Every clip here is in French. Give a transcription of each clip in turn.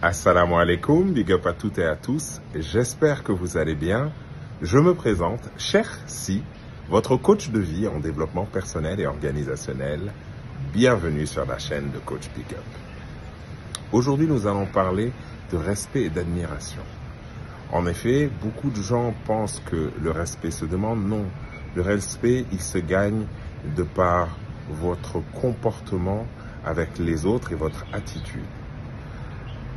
Assalamu alaikum, big up à toutes et à tous. J'espère que vous allez bien. Je me présente, Cheikh Si, votre coach de vie en développement personnel et organisationnel. Bienvenue sur la chaîne de Coach Big Up. Aujourd'hui, nous allons parler de respect et d'admiration. En effet, beaucoup de gens pensent que le respect se demande. Non, le respect, il se gagne de par votre comportement avec les autres et votre attitude.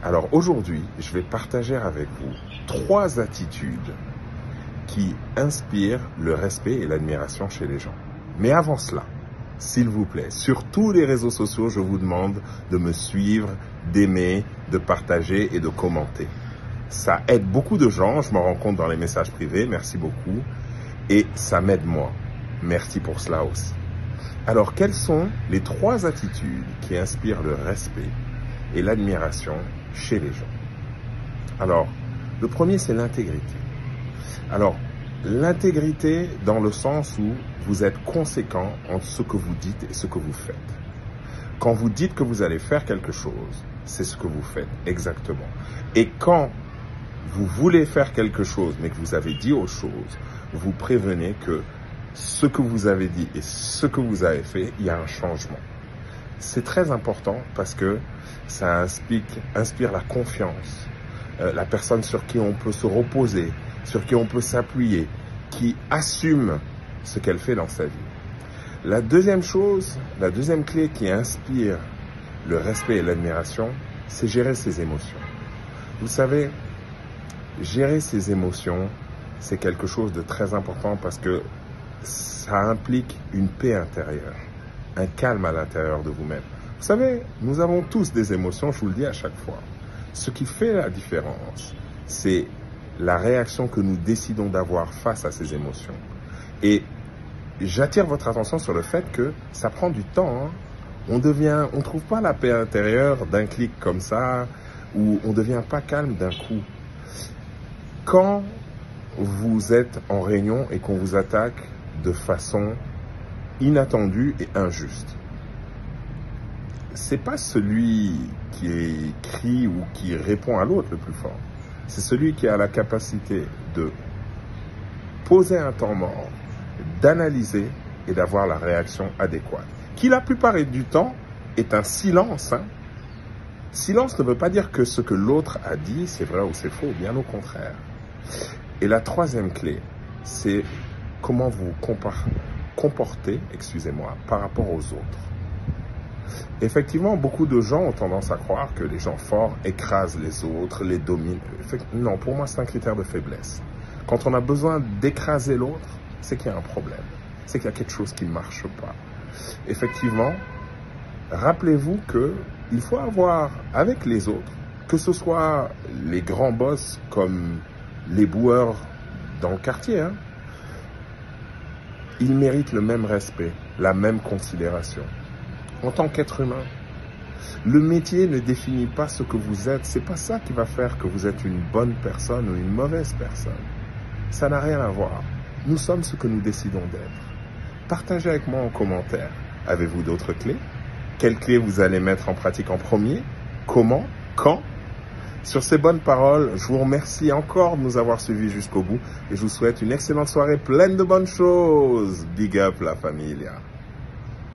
Alors aujourd'hui, je vais partager avec vous 3 attitudes qui inspirent le respect et l'admiration chez les gens. Mais avant cela, s'il vous plaît, sur tous les réseaux sociaux, je vous demande de me suivre, d'aimer, de partager et de commenter. Ça aide beaucoup de gens, je m'en rends compte dans les messages privés, merci beaucoup. Et ça m'aide moi. Merci pour cela aussi. Alors, quelles sont les 3 attitudes qui inspirent le respect et l'admiration chez les gens? Alors, le premier, c'est l'intégrité. Alors, l'intégrité dans le sens où vous êtes conséquent entre ce que vous dites et ce que vous faites. Quand vous dites que vous allez faire quelque chose, c'est ce que vous faites exactement. Et quand vous voulez faire quelque chose, mais que vous avez dit autre chose, vous prévenez que ce que vous avez dit et ce que vous avez fait, il y a un changement. C'est très important parce que ça inspire la confiance. La personne sur qui on peut se reposer, sur qui on peut s'appuyer, qui assume ce qu'elle fait dans sa vie. La deuxième chose, la deuxième clé qui inspire le respect et l'admiration, c'est gérer ses émotions. Vous savez, gérer ses émotions, c'est quelque chose de très important parce que ça implique une paix intérieure, un calme à l'intérieur de vous-même. Vous savez, nous avons tous des émotions, je vous le dis à chaque fois. Ce qui fait la différence, c'est la réaction que nous décidons d'avoir face à ces émotions. Et j'attire votre attention sur le fait que ça prend du temps. On ne trouve pas la paix intérieure d'un clic comme ça, ou on ne devient pas calme d'un coup. Quand vous êtes en réunion et qu'on vous attaque de façon inattendue et injuste, c'est pas celui qui crie ou qui répond à l'autre le plus fort. C'est celui qui a la capacité de poser un temps mort, d'analyser et d'avoir la réaction adéquate. Qui la plupart du temps est un silence. Silence ne veut pas dire que ce que l'autre a dit, c'est vrai ou c'est faux, bien au contraire. Et la troisième clé, c'est comment vous comportez, par rapport aux autres. Effectivement, beaucoup de gens ont tendance à croire que les gens forts écrasent les autres, les dominent. Non, pour moi, c'est un critère de faiblesse. Quand on a besoin d'écraser l'autre, c'est qu'il y a un problème. C'est qu'il y a quelque chose qui ne marche pas. Effectivement, rappelez-vous qu'il faut avoir avec les autres, que ce soit les grands boss comme les boueurs dans le quartier, ils méritent le même respect, la même considération. En tant qu'être humain, le métier ne définit pas ce que vous êtes. C'est pas ça qui va faire que vous êtes une bonne personne ou une mauvaise personne. Ça n'a rien à voir. Nous sommes ce que nous décidons d'être. Partagez avec moi en commentaire. Avez-vous d'autres clés? Quelles clés vous allez mettre en pratique en premier? Comment? Quand? Sur ces bonnes paroles, je vous remercie encore de nous avoir suivis jusqu'au bout et je vous souhaite une excellente soirée pleine de bonnes choses. Big up la familia.